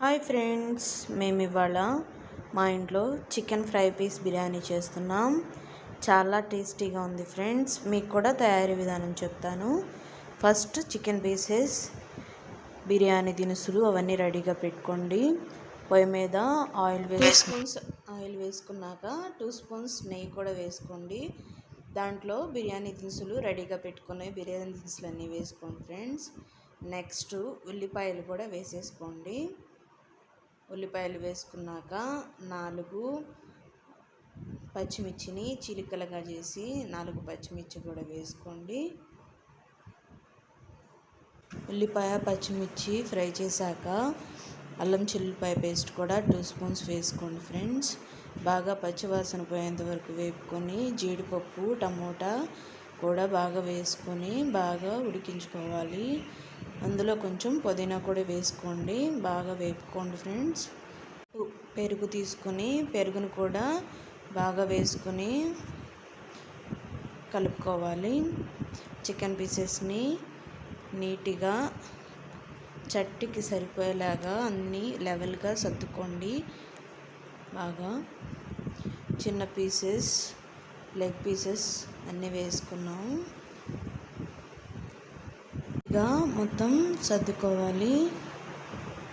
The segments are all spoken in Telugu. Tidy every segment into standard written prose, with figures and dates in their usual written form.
హాయ్ ఫ్రెండ్స్, మేము ఇవాళ మా ఇంట్లో చికెన్ ఫ్రై పీస్ బిర్యానీ చేస్తున్నాం. చాలా టేస్టీగా ఉంది ఫ్రెండ్స్. మీకు కూడా తయారీ విధానం చెప్తాను. ఫస్ట్ చికెన్ పీసెస్, బిర్యానీ దినుసులు అవన్నీ రెడీగా పెట్టుకోండి. పొయ్యి మీద ఆయిల్ వేసుకున్నాక 2 స్పూన్స్ నెయ్యి కూడా వేసుకోండి. దాంట్లో బిర్యానీ దినుసులు రెడీగా పెట్టుకునే బిర్యానీ దినుసులు అన్నీ వేసుకోండి ఫ్రెండ్స్. నెక్స్ట్ ఉల్లిపాయలు కూడా వేసేసుకోండి. ఉల్లిపాయలు వేసుకున్నాక 4 పచ్చిమిర్చిని చిలికలుగా చేసి 4 పచ్చిమిర్చి కూడా వేసుకోండి. ఉల్లిపాయ పచ్చిమిర్చి ఫ్రై చేశాక అల్లం చిల్లిపాయ పేస్ట్ కూడా 2 స్పూన్స్ వేసుకోండి ఫ్రెండ్స్. బాగా పచ్చివాసన పోయేంత వరకు వేపుకొని జీడిపప్పు టమోటా కూడా బాగా వేసుకొని బాగా ఉడికించుకోవాలి. అందులో కొంచెం పుదీనా కూడా వేసుకోండి. బాగా వేపుకోండి ఫ్రెండ్స్. పెరుగు తీసుకొని పెరుగును కూడా బాగా వేసుకొని కలుపుకోవాలి. చికెన్ పీసెస్ని నీట్గా చట్టికి సరిపోయేలాగా అన్నీ లెవెల్గా సర్దుకోండి. బాగా చిన్న పీసెస్, లెగ్ పీసెస్ అన్నీ వేసుకున్నాం. ఇక మొత్తం సర్దుకోవాలి.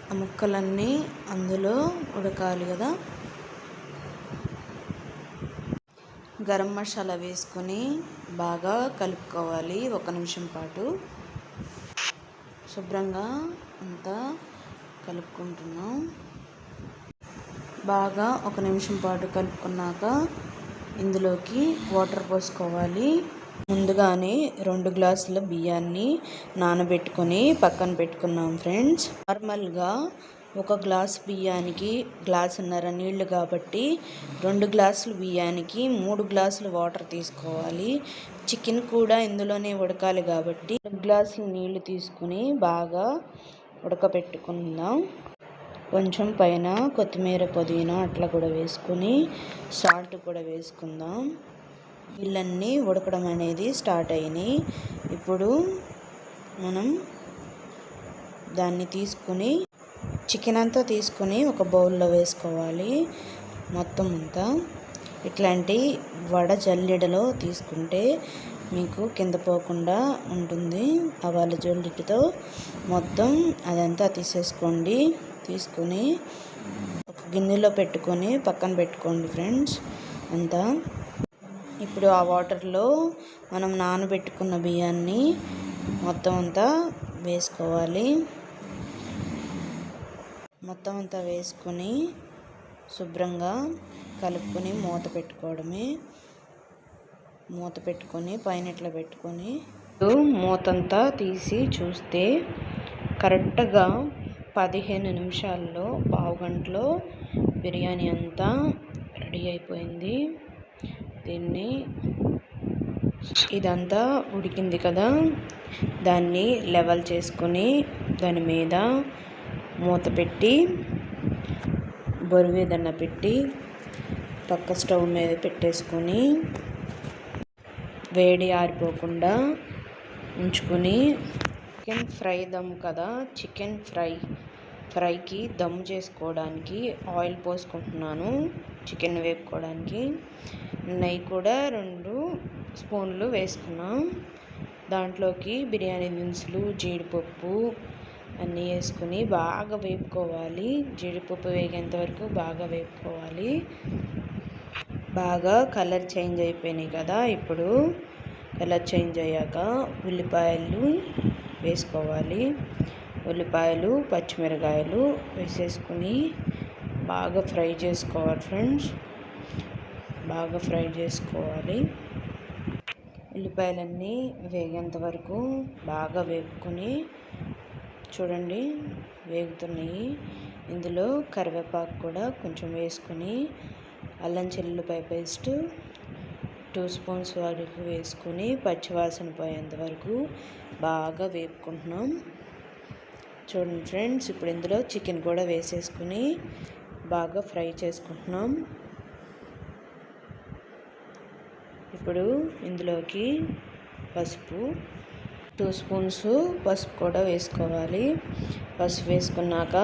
ఆ ముక్కలన్నీ అందులో ఉడకాలి కదా. గరం మసాలా వేసుకొని బాగా కలుపుకోవాలి. 1 నిమిషం పాటు శుభ్రంగా అంతా కలుపుకుంటున్నాం. బాగా 1 నిమిషం పాటు కలుపుకున్నాక ఇందులోకి వాటర్ పోసుకోవాలి. ముందుగానే 2 గ్లాసుల బియ్యాన్ని నానబెట్టుకొని పక్కన పెట్టుకున్నాం ఫ్రెండ్స్. నార్మల్గా 1 గ్లాసు బియ్యానికి గ్లాసున్నర నీళ్లు కాబట్టి 2 గ్లాసుల బియ్యానికి 3 గ్లాసులు వాటర్ తీసుకోవాలి. చికెన్ కూడా ఇందులోనే ఉడకాలి కాబట్టి 2 గ్లాసుల నీళ్లు తీసుకుని బాగా ఉడకపెట్టుకుందాం. కొంచెం పైన కొత్తిమీర పుదీనా అట్లా కూడా వేసుకొని సాల్ట్ కూడా వేసుకుందాం. నీళ్ళన్నీ ఉడకడం అనేది స్టార్ట్ అయినాయి. ఇప్పుడు మనం దాన్ని తీసుకుని చికెన్ అంతా తీసుకొని ఒక బౌల్లో వేసుకోవాలి. మొత్తం అంతా ఇట్లాంటి వడ జల్లెడలో తీసుకుంటే మీకు కింద పోకుండా ఉంటుంది. ఆ వాళ్ళ జల్లెడతో మొత్తం అదంతా తీసేసుకోండి. తీసుకొని ఒక గిన్నెలో పెట్టుకొని పక్కన పెట్టుకోండి ఫ్రెండ్స్ అంతా. ఇప్పుడు ఆ వాటర్లో మనం నానబెట్టుకున్న బియ్యాన్ని మొత్తం అంతా వేసుకోవాలి. మొత్తం అంతా వేసుకొని శుభ్రంగా కలుపుకొని మూత పెట్టుకోవడమే. మూత పెట్టుకొని పైన ఇట్లా పెట్టుకొని మూతంతా తీసి చూస్తే కరెక్ట్గా 15 నిమిషాల్లో, పావు గంటలో బిర్యానీ అంతా రెడీ అయిపోయింది. ఇదంతా ఉడికింది కదా, దాన్ని లెవెల్ చేసుకొని దాని మీద మూత పెట్టి బొరుగు ఏదన్నా పెట్టి పక్క స్టవ్ మీద పెట్టేసుకొని వేడి ఆరిపోకుండా ఉంచుకొని చికెన్ ఫ్రై దమ్ కదా, చికెన్ ఫ్రైకి దమ్ చేసుకోవడానికి ఆయిల్ పోసుకుంటున్నాను. చికెన్ వేపుకోవడానికి నెయ్యి కూడా 2 స్పూన్లు వేసుకున్నాం. దాంట్లోకి బిర్యానీ దినుసులు జీడిపప్పు అన్నీ వేసుకొని బాగా వేపుకోవాలి. జీడిపప్పు వేగేంత వరకు బాగా వేపుకోవాలి. బాగా కలర్ చేంజ్ అయిపోయినాయి కదా. ఇప్పుడు కలర్ చేంజ్ అయ్యాక ఉల్లిపాయలు వేసుకోవాలి. ఉల్లిపాయలు పచ్చిమిరకాయలు వేసేసుకొని బాగా ఫ్రై చేసుకోవాలి ఫ్రెండ్స్. బాగా ఫ్రై చేసుకోవాలి. ఉల్లిపాయలన్నీ వేగేంత వరకు బాగా వేపుకొని చూడండి వేగుతున్నాయి. ఇందులో కరివేపాకు కూడా కొంచెం వేసుకొని అల్లం చిల్లిపాయ పేస్ట్ 2 స్పూన్స్ వరకు వేసుకొని పచ్చివాసన పోయేంత వరకు బాగా వేపుకుంటున్నాం. చూడండి ఫ్రెండ్స్, ఇప్పుడు ఇందులో చికెన్ కూడా వేసేసుకుని బాగా ఫ్రై చేసుకుంటున్నాం. ఇప్పుడు ఇందులోకి పసుపు 2 స్పూన్స్ పసుపు కూడా వేసుకోవాలి. పసుపు వేసుకున్నాక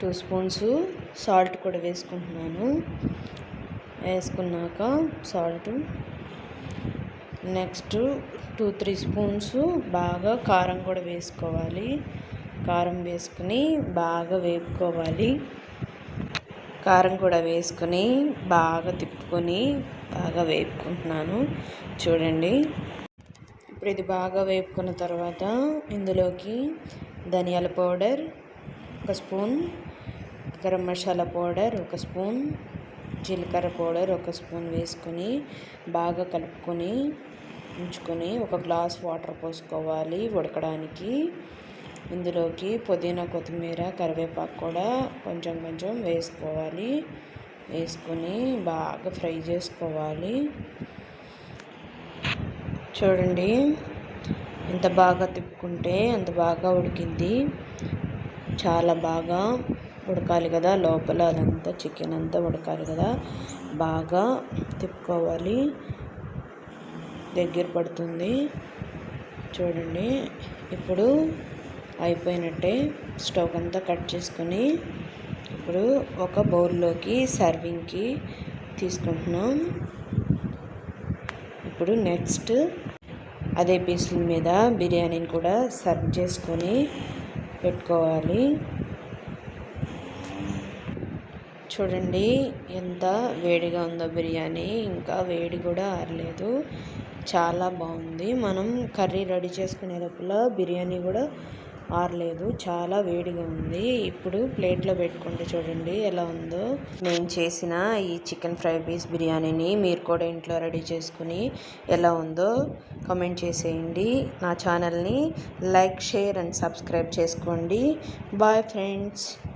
2 స్పూన్స్ సాల్ట్ కూడా వేసుకుంటున్నాను. వేసుకున్నాక సాల్ట్, నెక్స్ట్ 2-3 స్పూన్స్ బాగా కారం కూడా వేసుకోవాలి. కారం వేసుకుని బాగా వేపుకోవాలి. కారం కూడా వేసుకొని బాగా తిప్పుకొని బాగా వేపుకుంటున్నాను. చూడండి, ఇప్పుడు ఇది బాగా వేపుకున్న తర్వాత ఇందులోకి ధనియాల powder 1 spoon, garam masala powder 1 spoon, జీలకర్ర పౌడర్ 1 స్పూన్ వేసుకొని బాగా కలుపుకొని ఉంచుకొని 1 గ్లాస్ వాటర్ పోసుకోవాలి ఉడకడానికి. ఇందులోకి పుదీనా, కొత్తిమీర, కరివేపాకు కూడా కొంచెం కొంచెం వేసుకోవాలి. వేసుకొని బాగా ఫ్రై చేసుకోవాలి. చూడండి, ఎంత బాగా తిప్పుకుంటే అంత బాగా ఉడికింది. చాలా బాగా ఉడకాలి కదా, లోపల అదంతా చికెన్ అంతా ఉడకాలి కదా, బాగా తిప్పుకోవాలి. దగ్గర పడుతుంది. చూడండి, ఇప్పుడు అయిపోయినట్టే. స్టవ్ అంతా కట్ చేసుకొని ఇప్పుడు ఒక బౌల్లోకి సర్వింగ్కి తీసుకుంటున్నాం. ఇప్పుడు నెక్స్ట్ అదే పీసుల మీద బిర్యానీని కూడా సర్వ్ చేసుకొని పెట్టుకోవాలి. చూడండి, ఎంత వేడిగా ఉందో బిర్యానీ. ఇంకా వేడి కూడా ఆరలేదు. చాలా బాగుంది. మనం కర్రీ రెడీ చేసుకునే లోపల బిర్యానీ కూడా ఆరలేదు. చాలా వేడిగా ఉంది. ఇప్పుడు ప్లేట్లో పెట్టుకుంటే చూడండి ఎలా ఉందో. నేను చేసిన ఈ చికెన్ ఫ్రై పీస్ బిర్యానీని మీరు కూడా ఇంట్లో రెడీ చేసుకుని ఎలా ఉందో కామెంట్ చేసేయండి. నా ఛానల్ని లైక్, షేర్ అండ్ సబ్స్క్రైబ్ చేసుకోండి. Bye friends.